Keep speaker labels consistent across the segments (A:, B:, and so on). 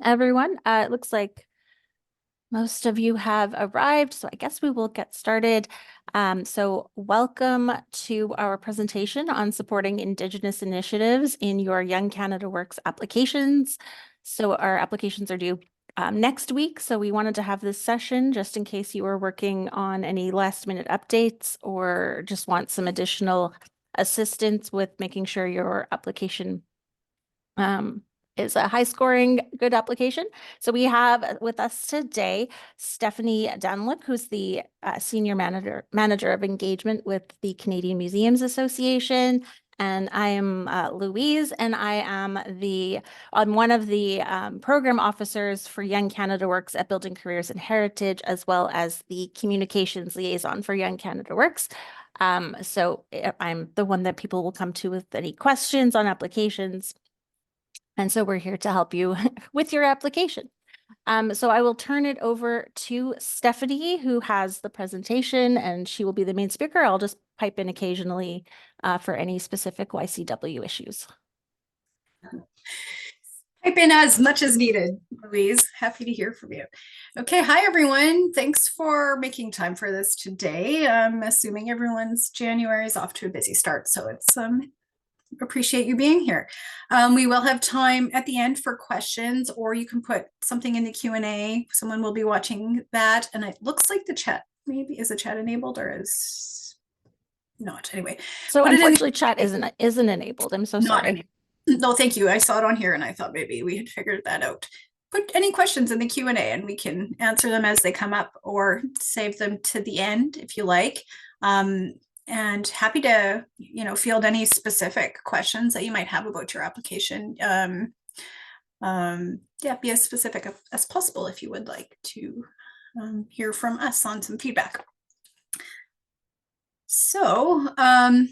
A: Everyone. It looks like most of you have arrived, so I guess we will get started. So welcome to our presentation on supporting Indigenous initiatives in your Young Canada Works applications. So our applications are due next week, so we wanted to have this session just in case you were working on any last-minute updates or just want some additional assistance with making sure your application is a high-scoring, good application. So we have with us today Stephanie Dunlop, who's the Senior Manager of Engagement with the Canadian Museums Association. And I am Louise, and I am one of the program officers for Young Canada Works at Building Careers and Heritage, as well as the communications liaison for Young Canada Works. So I'm the one that people will come to with any questions on applications. And so we're here to help you with your application. So I will turn it over to Stephanie, who has the presentation, and she will be the main speaker. I'll just pipe in occasionally for any specific YCW issues.
B: Pipe in as much as needed, Louise. Happy to hear from you. Okay, hi everyone. Thanks for making time for this today. I'm assuming everyone's January is off to a busy start, so it's appreciate you being here. We will have time at the end for questions, or you can put something in the Q&A. Someone will be watching that, and it looks like the chat, maybe is the chat enabled or is not? Anyway,
A: so unfortunately chat isn't enabled. I'm so sorry.
B: No, thank you. I saw it on here and I thought maybe we had figured that out. Put any questions in the Q&A and we can answer them as they come up, or save them to the end if you like. And happy to, field any specific questions that you might have about your application. Be as specific as possible if you would like to hear from us on some feedback. So I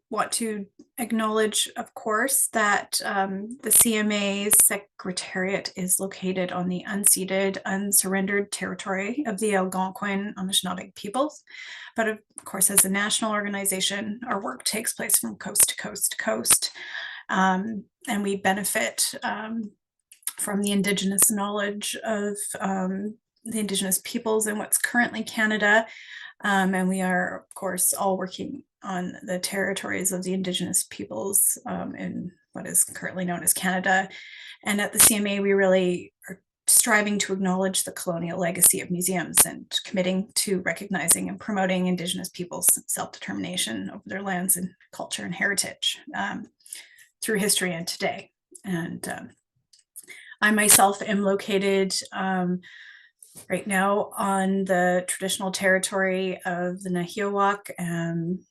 B: want to acknowledge, of course, that the CMA's secretariat is located on the unceded, unsurrendered territory of the Algonquin Anishinaabe peoples. But of course, as a national organization, our work takes place from coast to coast to coast. And we benefit from the Indigenous knowledge of the Indigenous peoples in what's currently Canada. And we are, of course, all working on the territories of the Indigenous peoples in what is currently known as Canada. And at the CMA, we really are striving to acknowledge the colonial legacy of museums and committing to recognizing and promoting Indigenous peoples' self-determination over their lands and culture and heritage through history and today. And I myself am located right now on the traditional territory of the Nahiawak,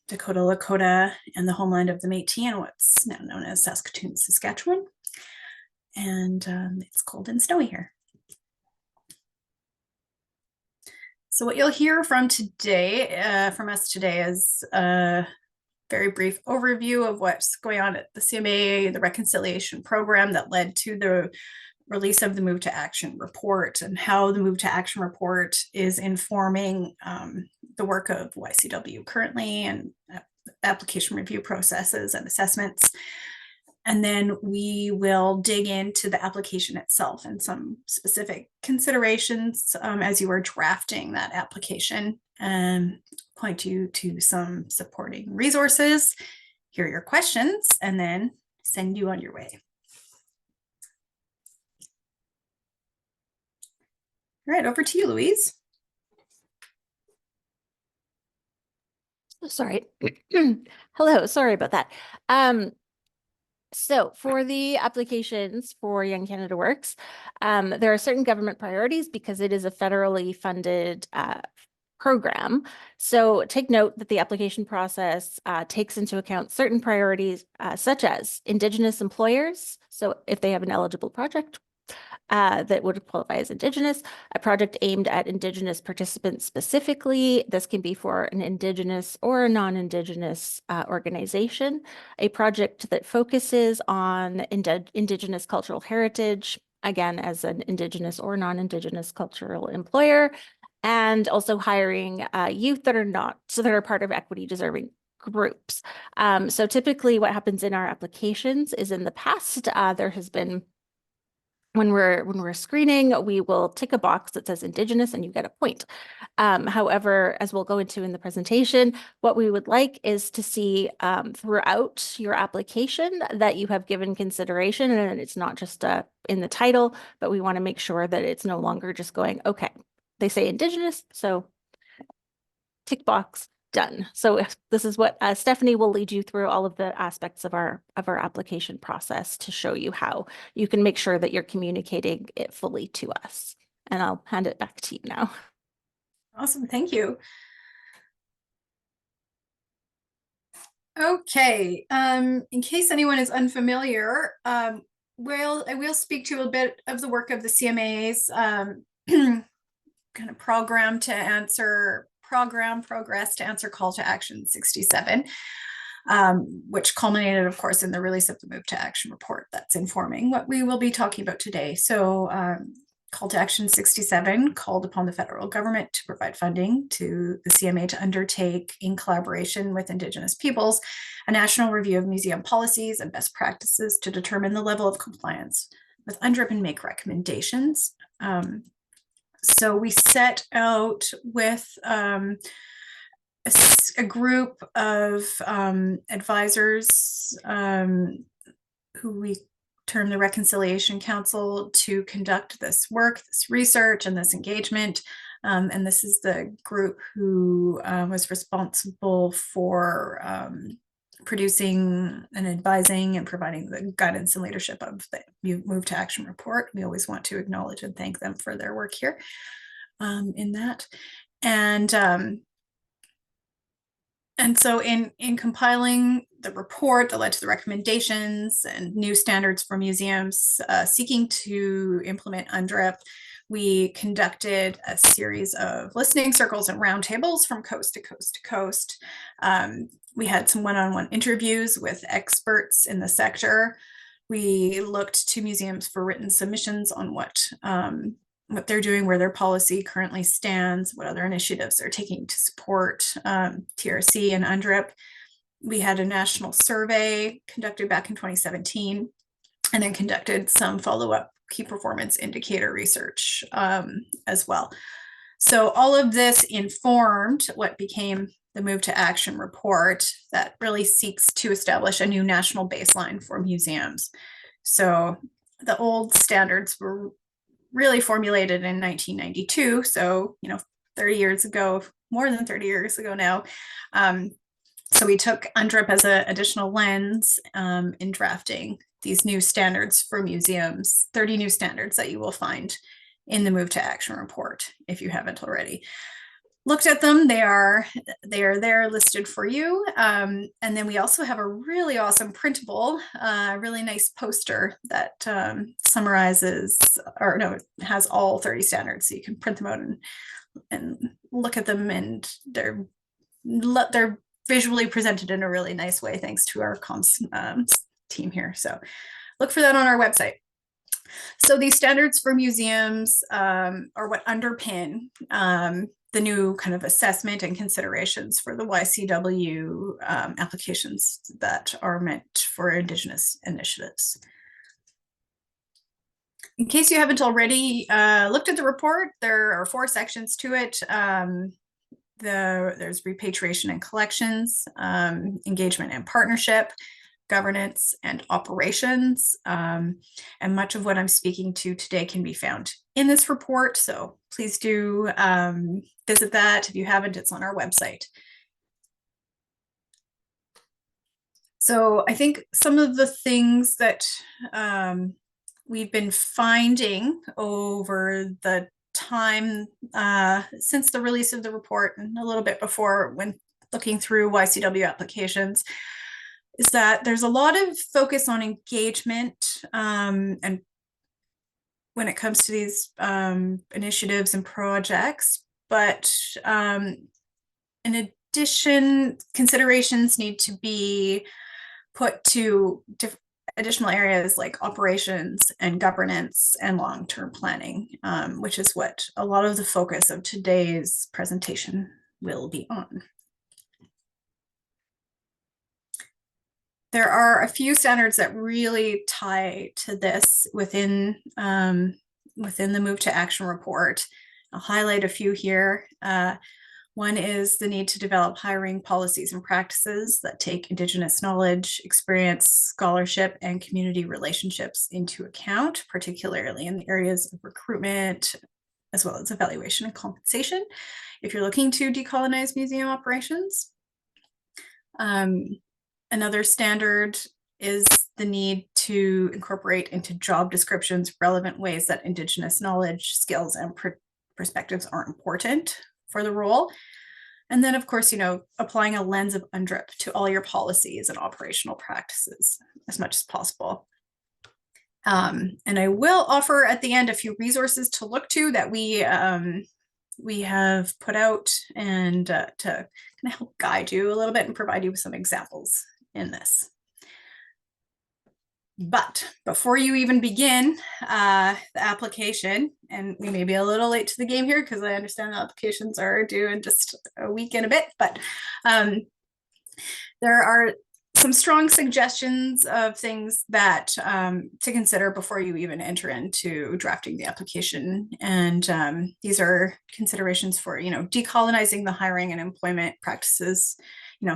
B: Dakota Lakota, and the homeland of the Métis, and what's now known as Saskatoon, Saskatchewan. And it's cold and snowy here. So what you'll hear from us today is a very brief overview of what's going on at the CMA, the reconciliation program that led to the release of the Move to Action report, and how the Move to Action report is informing the work of YCW currently, and application review processes and assessments. And then we will dig into the application itself and some specific considerations as you are drafting that application, and point you to some supporting resources, hear your questions, and then send you on your way. All right, over to you, Louise.
A: Sorry. Hello, sorry about that. So for the applications for Young Canada Works, there are certain government priorities because it is a federally funded program. So take note that the application process takes into account certain priorities, such as Indigenous employers. So if they have an eligible project that would qualify as Indigenous, a project aimed at Indigenous participants specifically. This can be for an Indigenous or a non-Indigenous organization. A project that focuses on Indigenous cultural heritage, again, as an Indigenous or non-Indigenous cultural employer, and also hiring youth that are part of equity deserving groups. So typically what happens in our applications is, in the past, there has been when we're screening, we will tick a box that says Indigenous and you get a point. However, as we'll go into in the presentation, what we would like is to see throughout your application that you have given consideration, and it's not just in the title, but we want to make sure that it's no longer just going, okay, they say Indigenous, so tick box, done. So this is what Stephanie will lead you through all of the aspects of our application process to show you how you can make sure that you're communicating it fully to us. And I'll hand it back to you now.
B: Awesome, thank you. Okay, in case anyone is unfamiliar, I will speak to a bit of the work of the CMA's kind of progress to answer call to action 67, which culminated, of course, in the release of the Move to Action report that's informing what we will be talking about today. So call to action 67 called upon the federal government to provide funding to the CMA to undertake, in collaboration with Indigenous peoples, a national review of museum policies and best practices to determine the level of compliance with UNDRIP and make recommendations. So we set out with a group of advisors who we term the Reconciliation Council to conduct this work, this research, and this engagement. And this is the group who was responsible for producing and advising and providing the guidance and leadership of the Move to Action report. We always want to acknowledge and thank them for their work here in that. And so in compiling the report that led to the recommendations and new standards for museums seeking to implement UNDRIP, we conducted a series of listening circles and roundtables from coast to coast to coast. We had some one-on-one interviews with experts in the sector. We looked to museums for written submissions on what they're doing, where their policy currently stands, what other initiatives they're taking to support TRC and UNDRIP. We had a national survey conducted back in 2017, and then conducted some follow-up key performance indicator research as well. So all of this informed what became the Move to Action report that really seeks to establish a new national baseline for museums. So the old standards were really formulated in 1992. So, 30 years ago, more than 30 years ago now. So we took UNDRIP as an additional lens in drafting these new standards for museums, 30 new standards that you will find in the Move to Action report if you haven't already looked at them. They are there listed for you. And then we also have a really awesome printable, really nice poster that summarizes, or no, it has all 30 standards. So you can print them out and look at them, and they're visually presented in a really nice way, thanks to our comms team here. So look for that on our website. So these standards for museums are what underpin the new kind of assessment and considerations for the YCW applications that are meant for Indigenous initiatives. In case you haven't already looked at the report, there are 4 sections to it. There's repatriation and collections, engagement and partnership, governance, and operations. And much of what I'm speaking to today can be found in this report. So please do visit that. If you haven't, it's on our website. So I think some of the things that we've been finding over the time since the release of the report, and a little bit before, when looking through YCW applications, is that there's a lot of focus on engagement and when it comes to these initiatives and projects, but in addition, considerations need to be put to additional areas like operations and governance and long-term planning, which is what a lot of the focus of today's presentation will be on. there are a few standards that really tie to this within the Move to Action report. I'll highlight a few here. One is the need to develop hiring policies and practices that take Indigenous knowledge, experience, scholarship, and community relationships into account, particularly in the areas of recruitment, as well as evaluation and compensation, if you're looking to decolonize museum operations. Another standard is the need to incorporate into job descriptions relevant ways that Indigenous knowledge, skills, and perspectives are important for the role. And then, of course, applying a lens of UNDRIP to all your policies and operational practices as much as possible. And I will offer at the end a few resources to look to that we have put out, and to kind of help guide you a little bit and provide you with some examples in this. But before you even begin the application, and we may be a little late to the game here because I understand the applications are due in just a week and a bit, but there are some strong suggestions of things that to consider before you even enter into drafting the application. And these are considerations for, decolonizing the hiring and employment practices,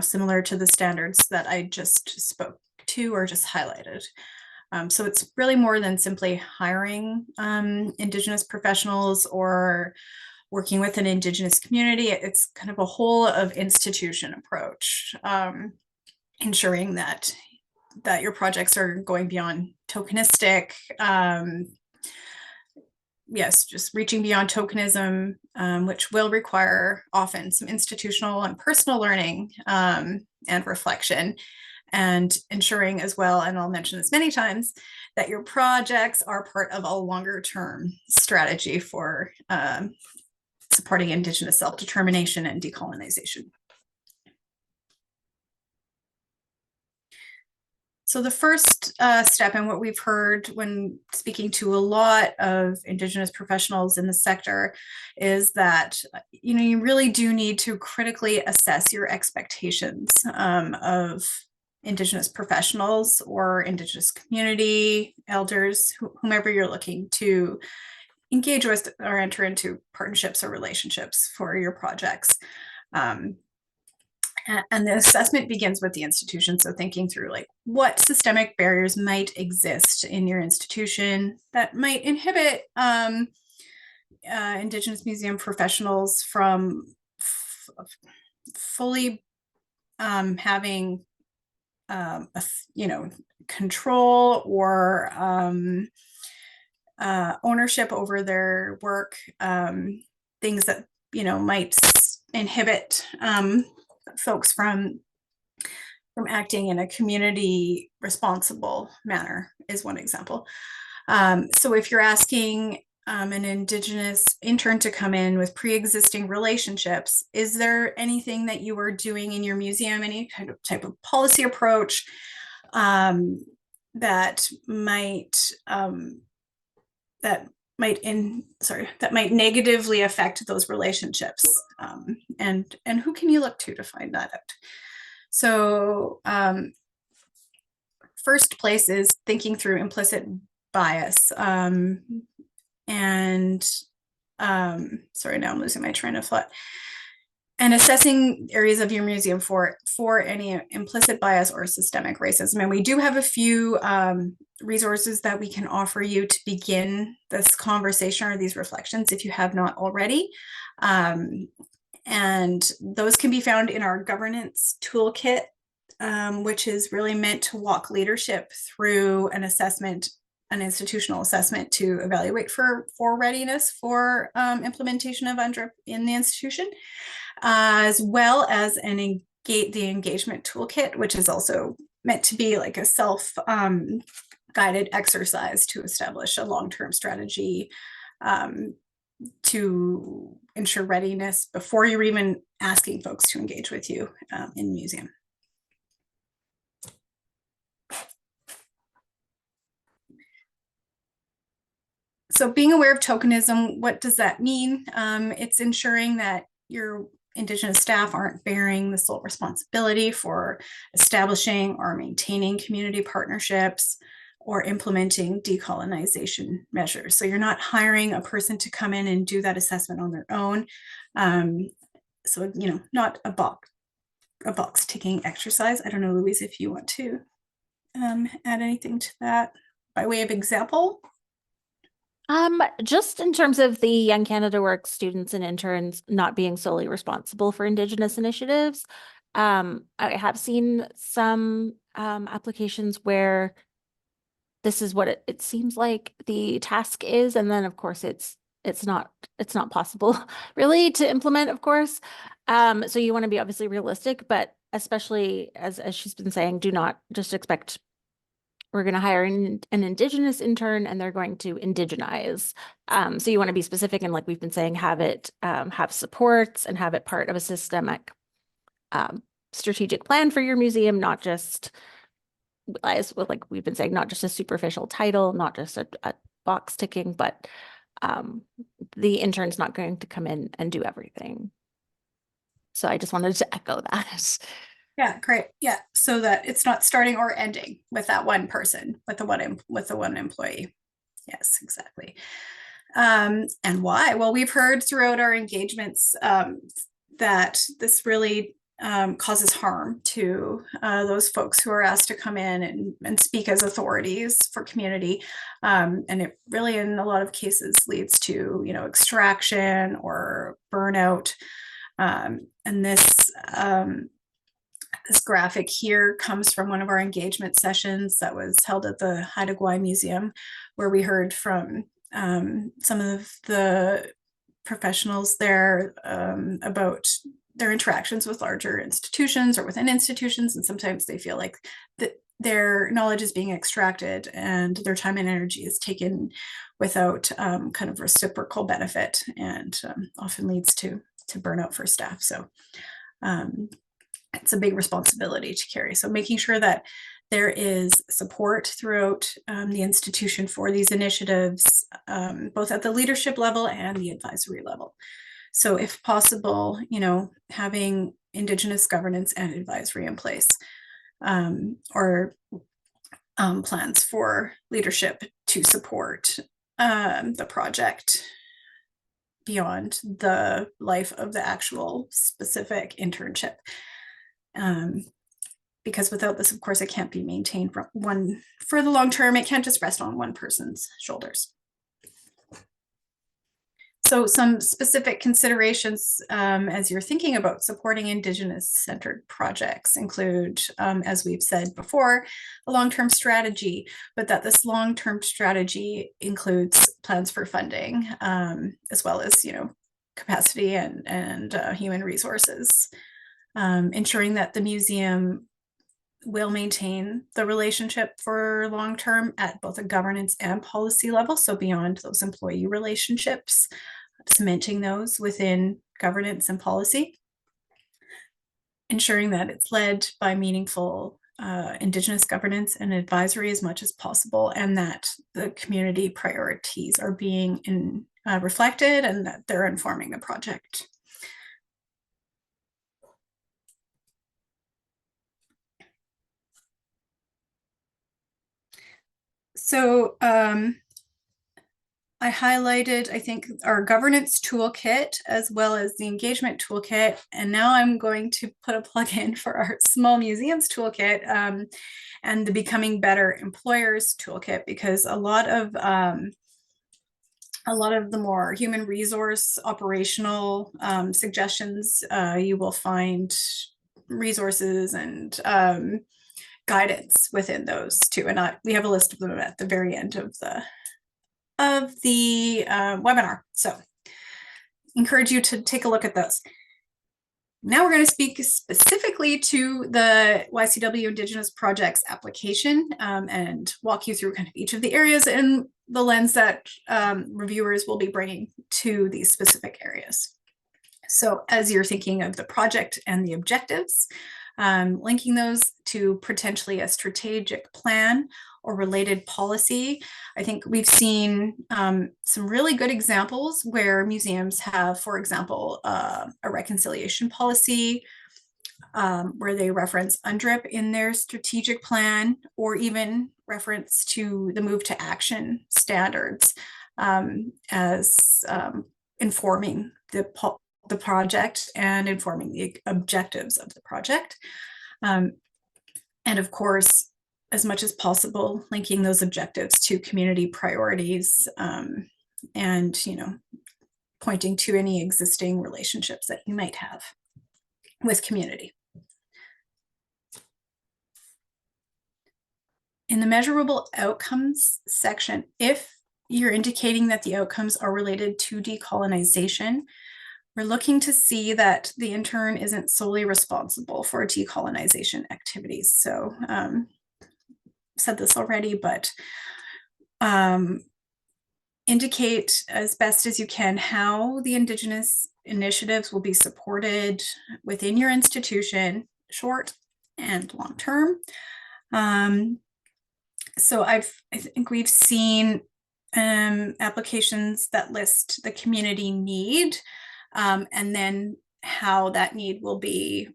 B: similar to the standards that I just spoke to or just highlighted. So it's really more than simply hiring Indigenous professionals or working with an Indigenous community. It's kind of a whole of institution approach, ensuring that your projects are going beyond tokenistic. Yes, just reaching beyond tokenism, which will require often some institutional and personal learning and reflection, and ensuring as well, and I'll mention this many times, that your projects are part of a longer term strategy for supporting Indigenous self-determination and decolonization. So the first step, and what we've heard when speaking to a lot of Indigenous professionals in the sector, is that you really do need to critically assess your expectations of Indigenous professionals or Indigenous community elders, whomever you're looking to engage with or enter into partnerships or relationships for your projects. And the assessment begins with the institution. So thinking through what systemic barriers might exist in your institution that might inhibit Indigenous museum professionals from fully having control or ownership over their work, things that might inhibit folks from acting in a community responsible manner is one example. So if you're asking an Indigenous intern to come in with pre-existing relationships, is there anything that you are doing in your museum, any kind of type of policy approach that might negatively affect those relationships, and who can you look to find that out? So first place is thinking through implicit bias, and sorry, now I'm losing my train of thought. And assessing areas of your museum for any implicit bias or systemic racism. And we do have a few resources that we can offer you to begin this conversation or these reflections if you have not already. And those can be found in our governance toolkit, which is really meant to walk leadership through an assessment, an institutional assessment to evaluate for readiness for implementation of UNDRIP in the institution, as well as the engagement toolkit, which is also meant to be like a self-guided exercise to establish a long-term strategy to ensure readiness before you're even asking folks to engage with you in the museum. So being aware of tokenism, what does that mean? It's ensuring that your Indigenous staff aren't bearing the sole responsibility for establishing or maintaining community partnerships or implementing decolonization measures. So you're not hiring a person to come in and do that assessment on their own. So, not a box ticking exercise. I don't know, Louise, if you want to add anything to that by way of example.
A: Just in terms of the Young Canada Works students and interns not being solely responsible for Indigenous initiatives, I have seen some applications where this is what it seems like the task is, and then of course it's not possible really to implement, of course. So you want to be obviously realistic, but especially as she's been saying, do not just expect we're going to hire an Indigenous intern and they're going to indigenize. So you want to be specific and, like we've been saying, have it have supports and have it part of a systemic strategic plan for your museum, not just, as like we've been saying, not just a superficial title, not just a box ticking, but the intern's not going to come in and do everything. So I just wanted to echo that.
B: Yeah, great. Yeah, so that it's not starting or ending with that one person, with the one employee. Yes, exactly. And why? Well, we've heard throughout our engagements that this really causes harm to those folks who are asked to come in and speak as authorities for community. And it really, in a lot of cases, leads to, extraction or burnout. And this graphic here comes from one of our engagement sessions that was held at the Haida Gwaii Museum, where we heard from some of the professionals there about their interactions with larger institutions or within institutions, and sometimes they feel like that their knowledge is being extracted and their time and energy is taken without kind of reciprocal benefit, and often leads to burnout for staff. So it's a big responsibility to carry. So making sure that there is support throughout the institution for these initiatives, both at the leadership level and the advisory level. So if possible, having Indigenous governance and advisory in place, or plans for leadership to support the project beyond the life of the actual specific internship. Because without this, of course, it can't be maintained for the long term. It can't just rest on one person's shoulders. So some specific considerations as you're thinking about supporting Indigenous-centered projects include, as we've said before, a long-term strategy, but that this long-term strategy includes plans for funding, as well as, capacity and human resources. Ensuring that the museum will maintain the relationship for long term at both a governance and policy level, so beyond those employee relationships, cementing those within governance and policy. Ensuring that it's led by meaningful Indigenous governance and advisory as much as possible, and that the community priorities are being reflected and that they're informing the project. So I highlighted, I think, our governance toolkit as well as the engagement toolkit. And now I'm going to put a plug in for our small museums toolkit and the Becoming Better Employers toolkit, because a lot of the more human resource operational suggestions, you will find resources and guidance within those too. And we have a list of them at the very end of the webinar. So encourage you to take a look at those. Now we're going to speak specifically to the YCW Indigenous Projects application and walk you through kind of each of the areas and the lens that reviewers will be bringing to these specific areas. So as you're thinking of the project and the objectives, linking those to potentially a strategic plan or related policy. I think we've seen some really good examples where museums have, for example, a reconciliation policy, where they reference UNDRIP in their strategic plan, or even reference to the move to action standards as informing the project and informing the objectives of the project. And of course, as much as possible, linking those objectives to community priorities, and, you know, pointing to any existing relationships that you might have with community. In the measurable outcomes section, if you're indicating that the outcomes are related to decolonization, we're looking to see that the intern isn't solely responsible for decolonization activities. So said this already, but indicate as best as you can how the Indigenous initiatives will be supported within your institution, short and long term. So I think we've seen applications that list the community need, and then how that need will be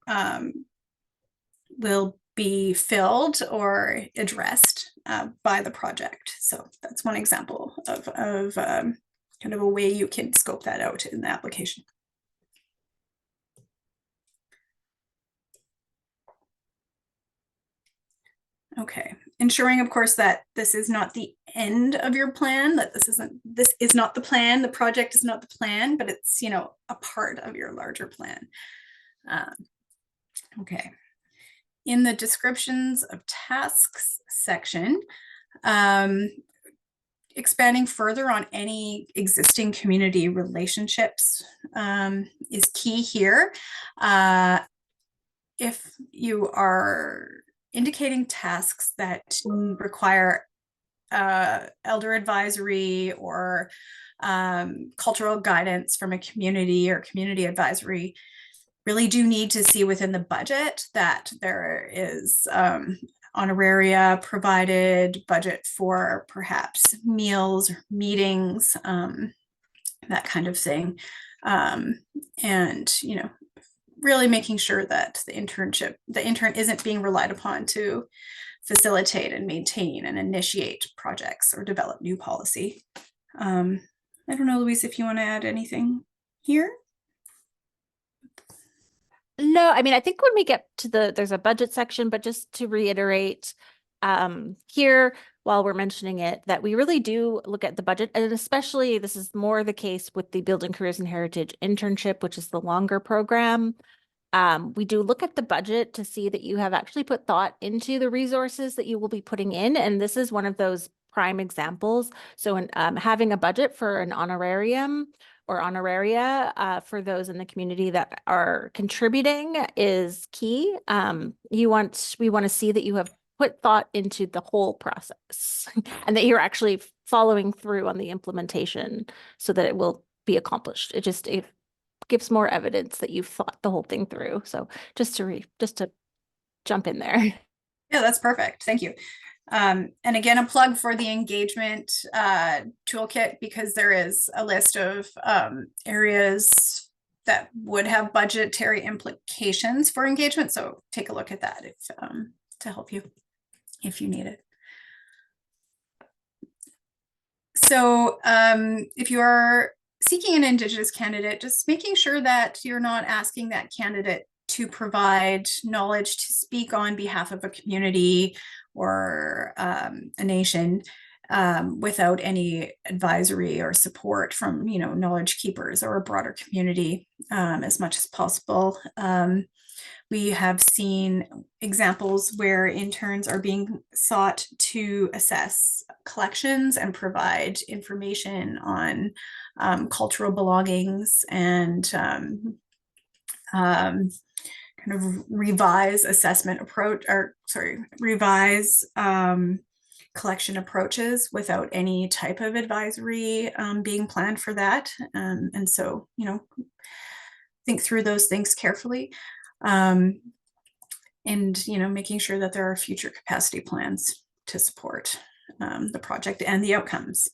B: filled or addressed by the project. So that's one example of kind of a way you can scope that out in the application. Okay, ensuring, of course, that this is not the end of your plan, that this is not the plan, the project is not the plan, but it's, you know, a part of your larger plan. Okay. In the descriptions of tasks section, expanding further on any existing community relationships is key here. If you are indicating tasks that require elder advisory or cultural guidance from a community or community advisory, really do need to see within the budget that there is honoraria provided, budget for perhaps meals or meetings, that kind of thing. And, you know, really making sure that the intern isn't being relied upon to facilitate and maintain and initiate projects or develop new policy. I don't know, Louise, if you want to add anything here.
A: No, I mean, I think when we get to there's a budget section, but just to reiterate here, while we're mentioning it, that we really do look at the budget, and especially this is more the case with the Building Careers and Heritage internship, which is the longer program. We do look at the budget to see that you have actually put thought into the resources that you will be putting in, and this is one of those prime examples. So in having a budget for an honorarium or honoraria for those in the community that are contributing is key. We want to see that you have put thought into the whole process and that you're actually following through on the implementation so that it will be accomplished. It gives more evidence that you've thought the whole thing through. So just to jump in there.
B: Yeah, that's perfect. Thank you. And again, a plug for the engagement toolkit, because there is a list of areas that would have budgetary implications for engagement. So take a look at that if to help you if you need it. So if you are seeking an Indigenous candidate, just making sure that you're not asking that candidate to provide knowledge to speak on behalf of a community or a nation without any advisory or support from, you know, knowledge keepers or a broader community as much as possible. We have seen examples where interns are being sought to assess collections and provide information on cultural belongings and kind of revise assessment approach, or sorry, revise collection approaches without any type of advisory being planned for that. And so, you know, think through those things carefully. And, you know, making sure that there are future capacity plans to support the project and the outcomes.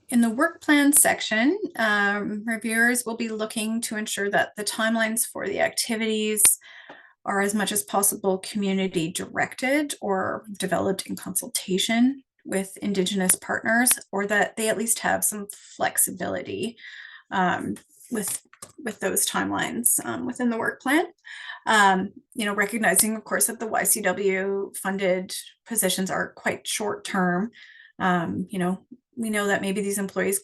B: In the work plan section, reviewers will be looking to ensure that the timelines for the activities are as much as possible community directed or developed in consultation with Indigenous partners, or that they at least have some flexibility with those timelines within the work plan. Recognizing, of course, that the YCW funded positions are quite short term. We know that maybe these employees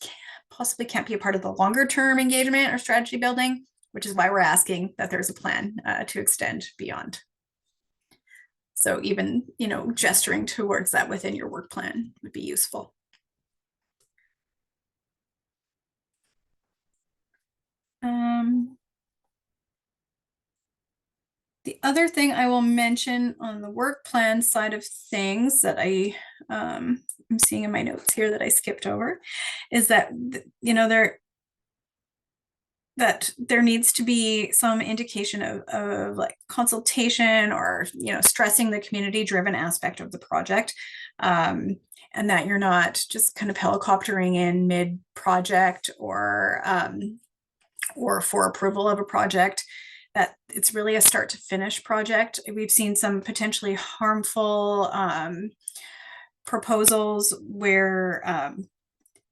B: possibly can't be a part of the longer term engagement or strategy building, which is why we're asking that there's a plan to extend beyond. So even, gesturing towards that within your work plan would be useful. The other thing I will mention on the work plan side of things that I'm seeing in my notes here that I skipped over is that, there needs to be some indication of like consultation or, stressing the community driven aspect of the project. And that you're not just kind of helicoptering in mid project or for approval of a project, that it's really a start to finish project. We've seen some potentially harmful proposals where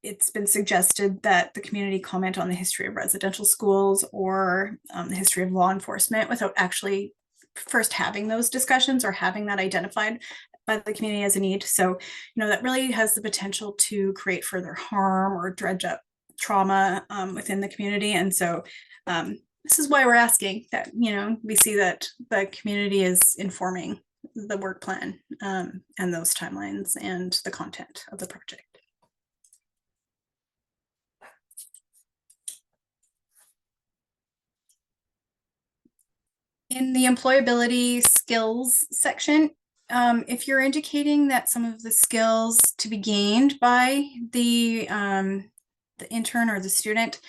B: it's been suggested that the community comment on the history of residential schools or the history of law enforcement without actually first having those discussions or having that identified by the community as a need. So, that really has the potential to create further harm or dredge up trauma within the community. And so this is why we're asking that, we see that the community is informing the work plan and those timelines and the content of the project. In the employability skills section, if you're indicating that some of the skills to be gained by the intern or the student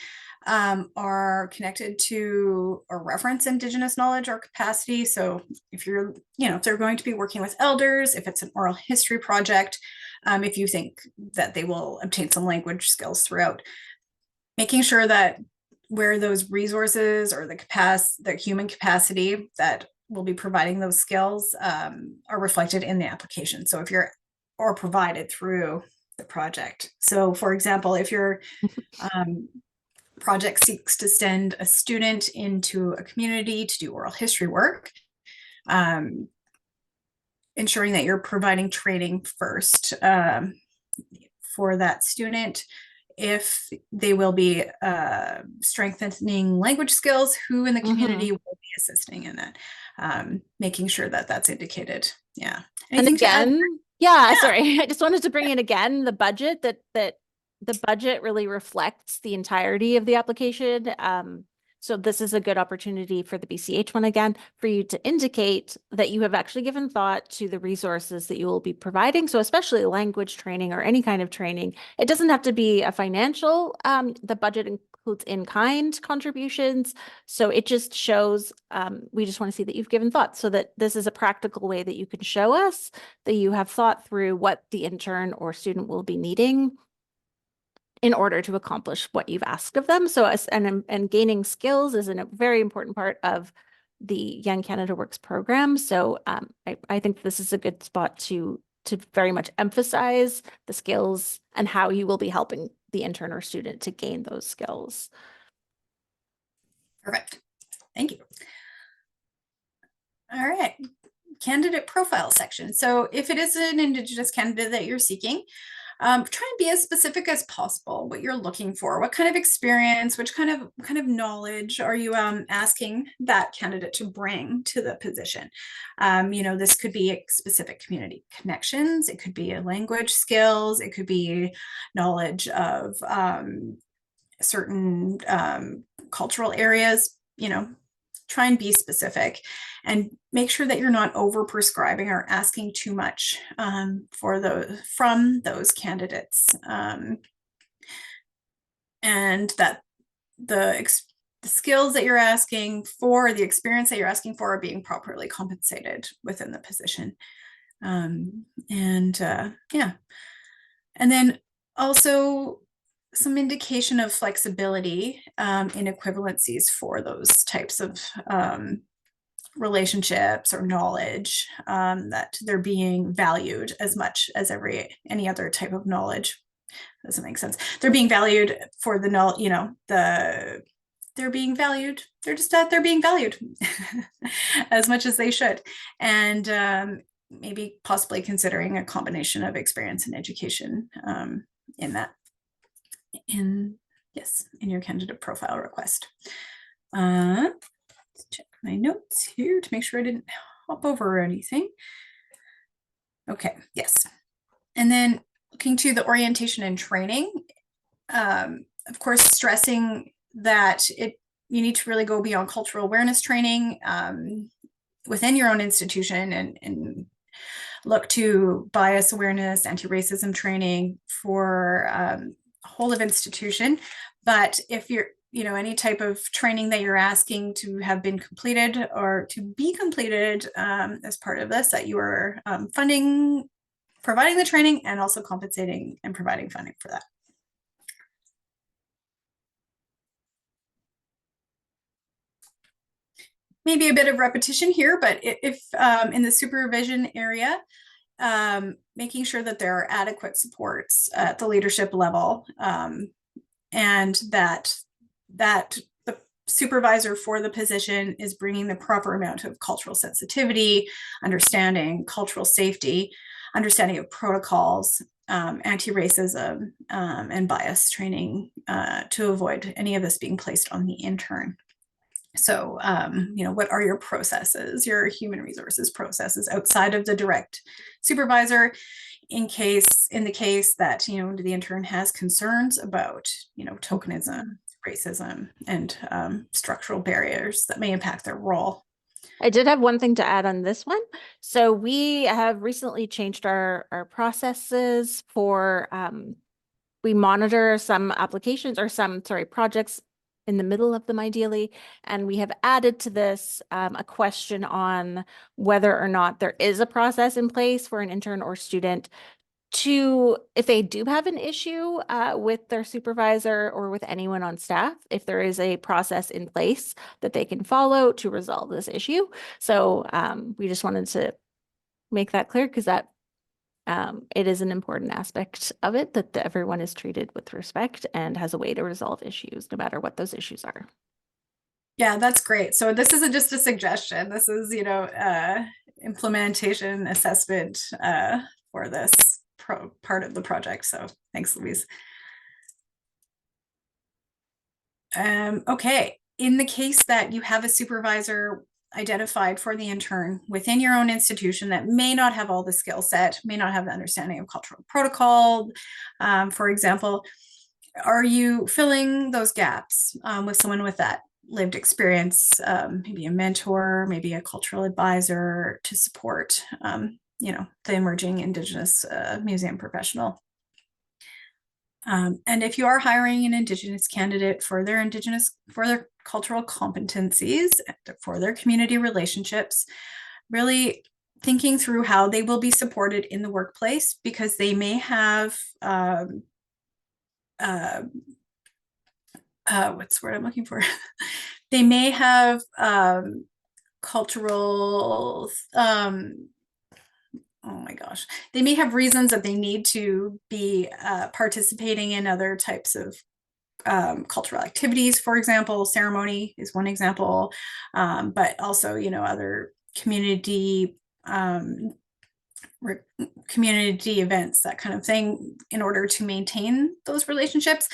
B: are connected to or reference Indigenous knowledge or capacity. So if you're, if they're going to be working with elders, if it's an oral history project, if you think that they will obtain some language skills throughout, making sure that where those resources or the human capacity that will be providing those skills are reflected in the application. So if you're or provided through the project. So for example, if your project seeks to send a student into a community to do oral history work, ensuring that you're providing training first for that student. If they will be strengthening language skills, who in the community will be assisting in that, making sure that that's indicated. Yeah.
A: Anything and again, sorry, I just wanted to bring in again the budget that the budget really reflects the entirety of the application. So this is a good opportunity for the BCH one again, for you to indicate that you have actually given thought to the resources that you will be providing. So especially language training or any kind of training, it doesn't have to be a financial, the budget includes in-kind contributions. So it just shows, we just want to see that you've given thought so that this is a practical way that you can show us that you have thought through what the intern or student will be needing in order to accomplish what you've asked of them. So and gaining skills is a very important part of the Young Canada Works program. So I think this is a good spot to very much emphasize the skills and how you will be helping the intern or student to gain those skills.
B: Perfect. Thank you. All right. Candidate profile section. So if it is an Indigenous candidate that you're seeking, try and be as specific as possible what you're looking for. What kind of experience, which kind of knowledge are you asking that candidate to bring to the position? This could be specific community connections. It could be language skills. It could be knowledge of certain cultural areas. Try and be specific and make sure that you're not over prescribing or asking too much from those candidates, and that the skills that you're asking for, the experience that you're asking for, are being properly compensated within the position. Yeah. And then also some indication of flexibility in equivalencies for those types of relationships or knowledge, that they're being valued as much as any other type of knowledge. Doesn't make sense. They're being valued for the knowledge, they're being valued. They're just that they're being valued as much as they should. And maybe possibly considering a combination of experience and education in that, in your candidate profile request. Let's check my notes here to make sure I didn't hop over anything. Okay, yes. And then looking to the orientation and training, of course, stressing that you need to really go beyond cultural awareness training within your own institution and look to bias awareness, anti-racism training for whole of institution. But if you're, any type of training that you're asking to have been completed or to be completed as part of this, that you are providing the training and also compensating and providing funding for that. Maybe a bit of repetition here, but if in the supervision area, making sure that there are adequate supports at the leadership level, and that the supervisor for the position is bringing the proper amount of cultural sensitivity, understanding, cultural safety, understanding of protocols, anti-racism, and bias training to avoid any of this being placed on the intern. So, what are your processes, your human resources processes outside of the direct supervisor in the case that, the intern has concerns about, tokenism, racism, and structural barriers that may impact their role.
A: I did have one thing to add on this one. So we have recently changed our processes for, we monitor some applications or projects in the middle of them ideally. And we have added to this a question on whether or not there is a process in place for an intern or student to, if they do have an issue with their supervisor or with anyone on staff, if there is a process in place that they can follow to resolve this issue. So we just wanted to make that clear because that it is an important aspect of it that everyone is treated with respect and has a way to resolve issues, no matter what those issues are.
B: Yeah, that's great. So this isn't just a suggestion. This is, implementation assessment for this part of the project. So thanks, Louise. Okay, in the case that you have a supervisor identified for the intern within your own institution that may not have all the skill set, may not have the understanding of cultural protocol, for example, are you filling those gaps with someone with that lived experience, maybe a mentor, maybe a cultural advisor to support, the emerging Indigenous museum professional? And if you are hiring an Indigenous candidate for their cultural competencies, for their community relationships, really thinking through how they will be supported in the workplace, because they may have what's the word I'm looking for? They may have cultural oh my gosh, they may have reasons that they need to be participating in other types of cultural activities. For example, ceremony is one example, but also, other community events, that kind of thing, in order to maintain those relationships.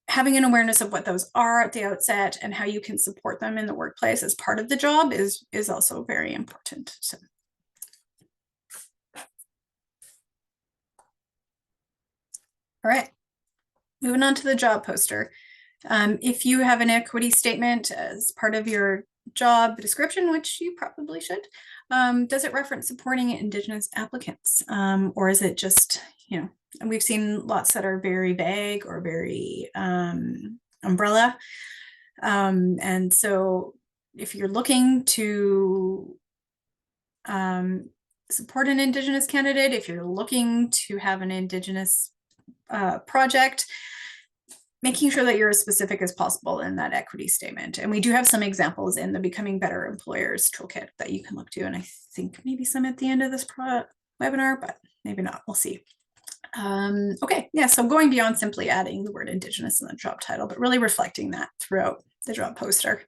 B: Having an awareness of what those are at the outset and how you can support them in the workplace as part of the job is also very important. So. All right, moving on to the job poster. If you have an equity statement as part of your job description, which you probably should, does it reference supporting Indigenous applicants? Or is it just, and we've seen lots that are very vague or very umbrella. And so if you're looking to support an Indigenous candidate, if you're looking to have an Indigenous project, making sure that you're as specific as possible in that equity statement. And we do have some examples in the Becoming Better Employers toolkit that you can look to. And I think maybe some at the end of this webinar, but maybe not, we'll see. Okay, yeah, so going beyond simply adding the word Indigenous in the job title, but really reflecting that throughout the job poster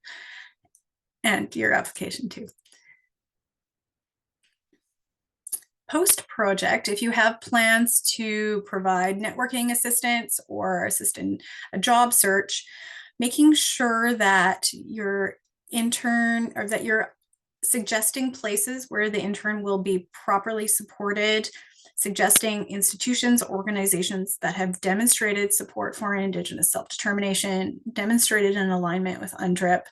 B: and your application too. Post-project, if you have plans to provide networking assistance or assist in a job search, making sure that your intern or that you're suggesting places where the intern will be properly supported, suggesting institutions, organizations that have demonstrated support for Indigenous self-determination, demonstrated an alignment with UNDRIP,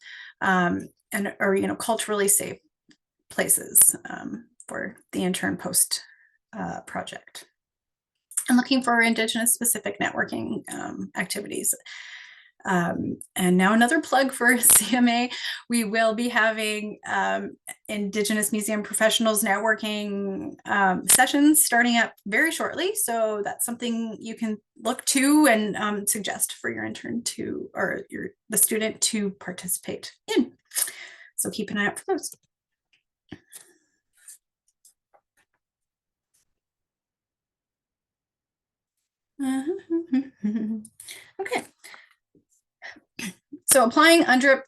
B: or culturally safe places for the intern post project. And looking for Indigenous specific networking activities. And now another plug for CMA. We will be having Indigenous Museum Professionals networking sessions starting up very shortly. So that's something you can look to and suggest for your intern to, or the student to participate in. So keep an eye out for those. Okay. So applying UNDRIP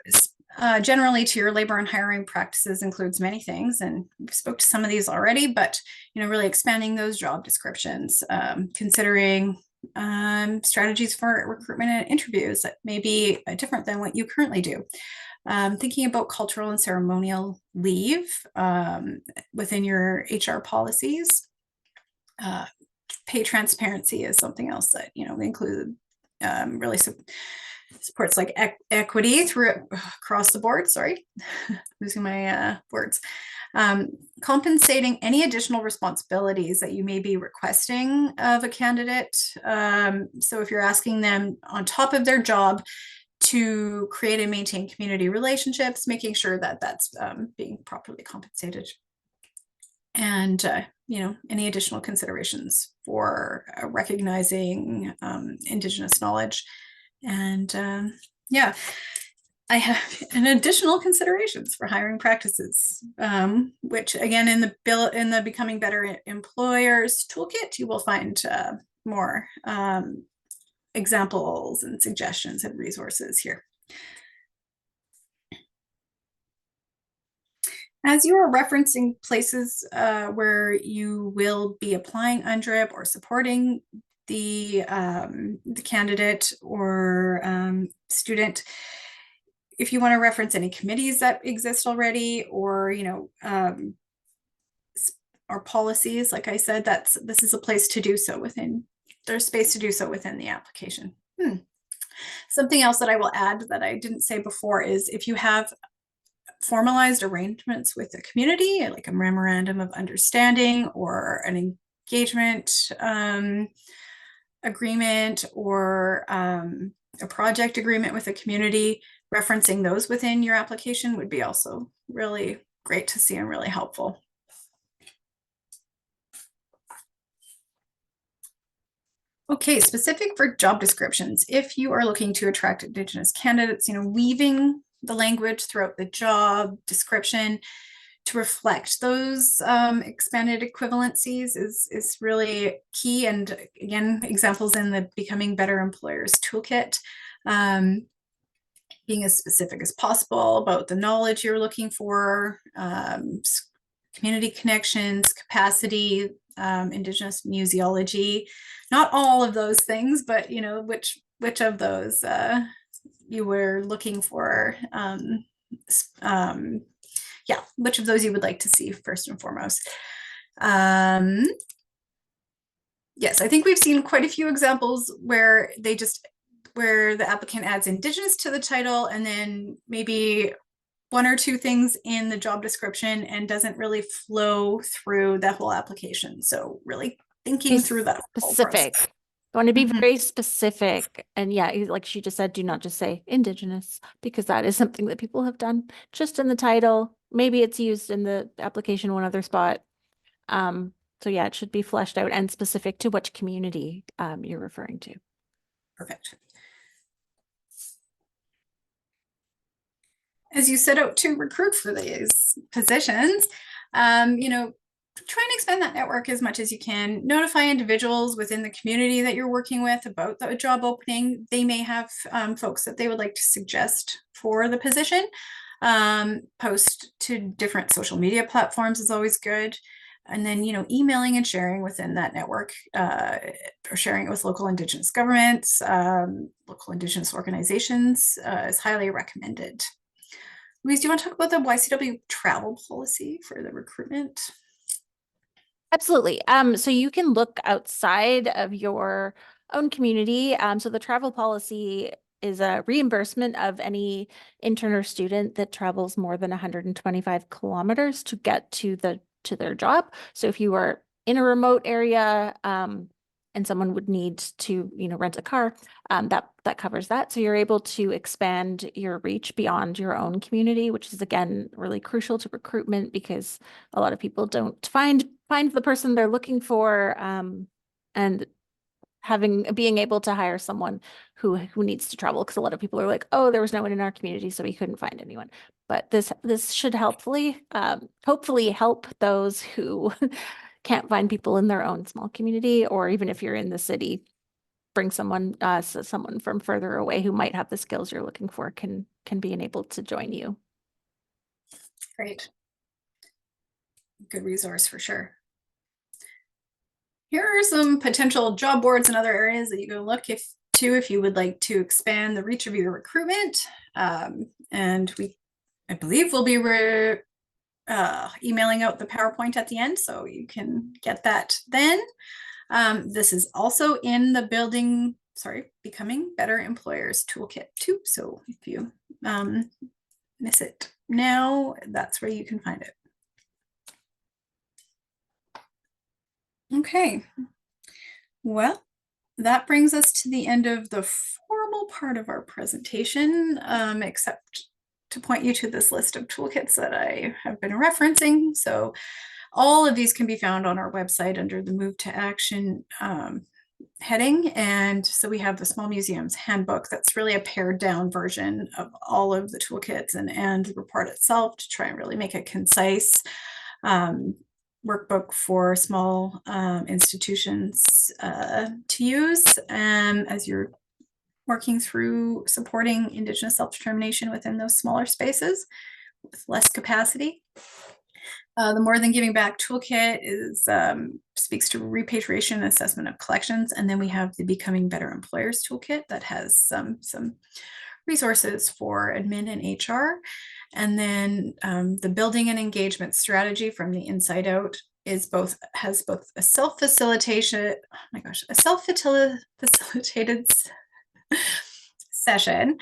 B: generally to your labor and hiring practices includes many things, and we spoke to some of these already, but really expanding those job descriptions, considering strategies for recruitment and interviews that may be different than what you currently do. Thinking about cultural and ceremonial leave within your HR policies. Pay transparency is something else that include really supports like equity across the board. Sorry, losing my words. Compensating any additional responsibilities that you may be requesting of a candidate. So if you're asking them on top of their job to create and maintain community relationships, making sure that that's being properly compensated. And any additional considerations for recognizing Indigenous knowledge. And yeah, I have an additional considerations for hiring practices, which again in the Becoming Better Employers toolkit, you will find more examples and suggestions and resources here. As you are referencing places where you will be applying UNDRIP or supporting the candidate or student, if you want to reference any committees that exist already, or our policies, like I said, this is a place to do so within. There's space to do so within the application. Something else that I will add that I didn't say before is if you have formalized arrangements with the community, like a memorandum of understanding or an engagement agreement or a project agreement with the community, referencing those within your application would be also really great to see and really helpful. Okay, specific for job descriptions. If you are looking to attract Indigenous candidates, weaving the language throughout the job description to reflect those expanded equivalencies is really key. And again, examples in the Becoming Better Employers toolkit. Being as specific as possible about the knowledge you're looking for, community connections, capacity, Indigenous museology, not all of those things, but which of those you were looking for, yeah, which of those you would like to see first and foremost. Yes, I think we've seen quite a few examples where the applicant adds Indigenous to the title and then maybe one or two things in the job description and doesn't really flow through the whole application. So really thinking through that
A: specific. I want to be
B: Mhm.
A: very specific. And yeah, like she just said, do not just say Indigenous, because that is something that people have done just in the title. Maybe it's used in the application one other spot. Um, so yeah, it should be fleshed out and specific to which community you're referring to.
B: Perfect. As you set out to recruit for these positions, try and expand that network as much as you can. Notify individuals within the community that you're working with about the job opening. They may have folks that they would like to suggest for the position. Post to different social media platforms is always good. And then, emailing and sharing within that network, or sharing it with local Indigenous governments, local Indigenous organizations is highly recommended. Louise, do you want to talk about the YCW travel policy for the recruitment?
A: Absolutely. So you can look outside of your own community. So the travel policy is a reimbursement of any intern or student that travels more than 125 kilometers to get to their job. So if you are in a remote area, and someone would need to, rent a car, that covers that. So you're able to expand your reach beyond your own community, which is again really crucial to recruitment because a lot of people don't find the person they're looking for, and being able to hire someone who needs to travel, because a lot of people are like, oh, there was no one in our community, so we couldn't find anyone. But this should hopefully help those who can't find people in their own small community, or even if you're in the city, bring someone from further away who might have the skills you're looking for can be enabled to join you.
B: Great. Good resource for sure. Here are some potential job boards and other areas that you can look if you would like to expand the reach of your recruitment. And I believe we'll be emailing out the PowerPoint at the end, so you can get that then. This is also in the Becoming Better Employers Toolkit too. So if you miss it now, that's where you can find it. Okay. Well, that brings us to the end of the formal part of our presentation, except to point you to this list of toolkits that I have been referencing. So all of these can be found on our website under the Move to Action heading. And so we have the Small Museums Handbook. That's really a pared down version of all of the toolkits and the report itself to try and really make it concise. Workbook for small institutions to use as you're working through supporting Indigenous self-determination within those smaller spaces with less capacity. The More Than Giving Back toolkit speaks to repatriation and assessment of collections. And then we have the Becoming Better Employers toolkit that has some resources for admin and HR. And then the Building an Engagement Strategy from the Inside Out has both a self-facilitated session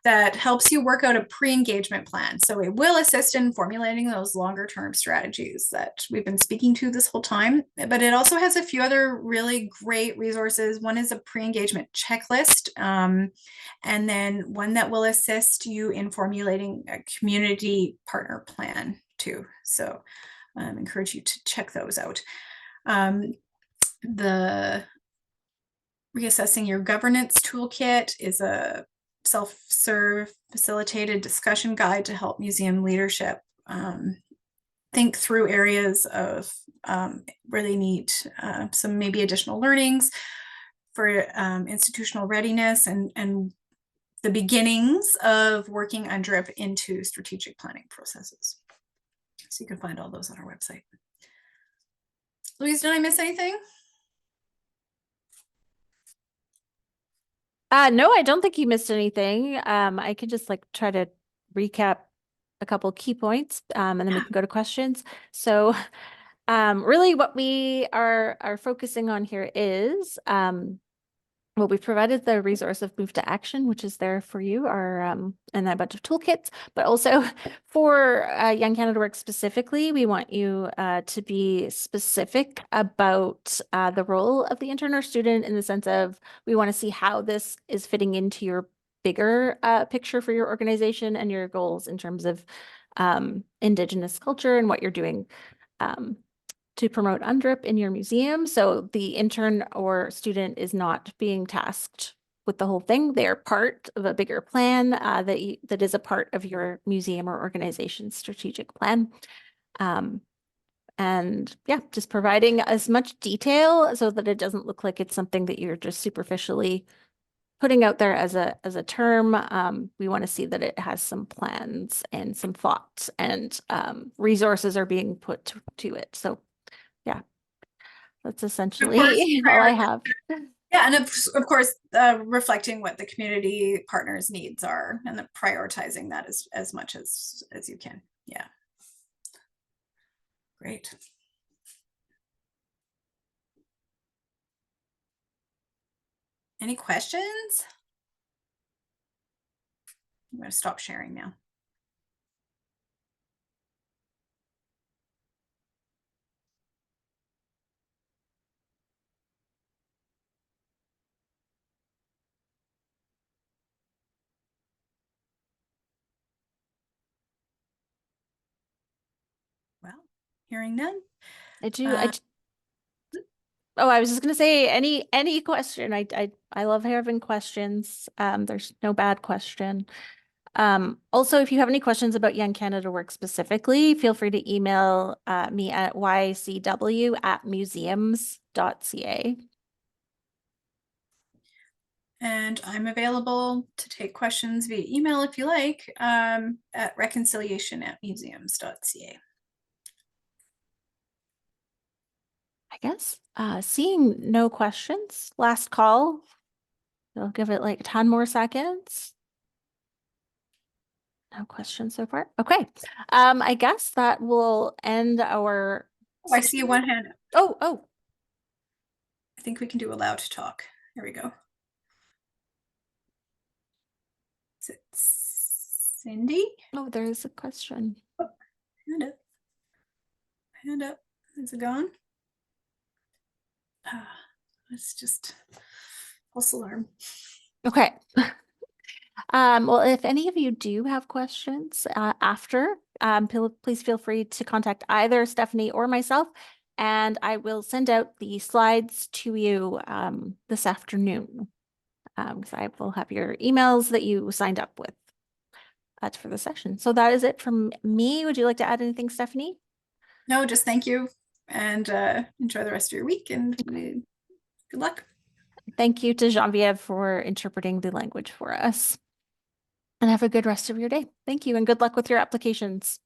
B: that helps you work out a pre-engagement plan. So it will assist in formulating those longer term strategies that we've been speaking to this whole time, but it also has a few other really great resources. One is a pre-engagement checklist, and then one that will assist you in formulating a community partner plan too. So I encourage you to check those out. The Reassessing Your Governance toolkit is a self-serve facilitated discussion guide to help museum leadership think through areas of where they need some maybe additional learnings for institutional readiness and the beginnings of working UNDRIP into strategic planning processes. So you can find all those on our website. Louise, did I miss anything?
A: No, I don't think you missed anything. I could just try to recap a couple key points, and then we can go to questions. So, really what we are focusing on here is Well, we've provided the resource of Move to Action, which is there for you, and a bunch of toolkits, but also for Young Canada Work specifically, we want you to be specific about the role of the intern or student in the sense of we want to see how this is fitting into your bigger picture for your organization and your goals in terms of Indigenous culture and what you're doing to promote UNDRIP in your museum. So the intern or student is not being tasked with the whole thing. They are part of a bigger plan that is a part of your museum or organization's strategic plan. And yeah, just providing as much detail so that it doesn't look like it's something that you're just superficially putting out there as a term. We want to see that it has some plans and some thoughts and resources are being put to it. So yeah, that's essentially all I have.
B: Yeah, and of course, reflecting what the community partners' needs are and prioritizing that as much as you can. Yeah. Great. Any questions? I'm going to stop sharing now. Well, hearing none.
A: Oh, I was just gonna say any question. I love having questions. There's no bad question. Also, if you have any questions about Young Canada Work specifically, feel free to email me at ycw@museums.ca.
B: And I'm available to take questions via email if you like, at reconciliation@museums.ca.
A: I guess. Seeing no questions, last call. I'll give it like 10 more seconds. No questions so far. Okay. I guess that will end our
B: Oh, I see one hand.
A: Oh.
B: I think we can do allowed to talk. There we go. Is it Cindy?
A: Oh, there is a question.
B: Oh, hand up. Hand up. Is it gone? It's just false alarm.
A: Okay. Well, if any of you do have questions after, please feel free to contact either Stephanie or myself, and I will send out the slides to you this afternoon. Because I will have your emails that you signed up with for the session. So that is it from me. Would you like to add anything, Stephanie?
B: No, just thank you and enjoy the rest of your week and good luck.
A: Thank you to Genevieve for interpreting the language for us. And have a good rest of your day. Thank you and good luck with your applications.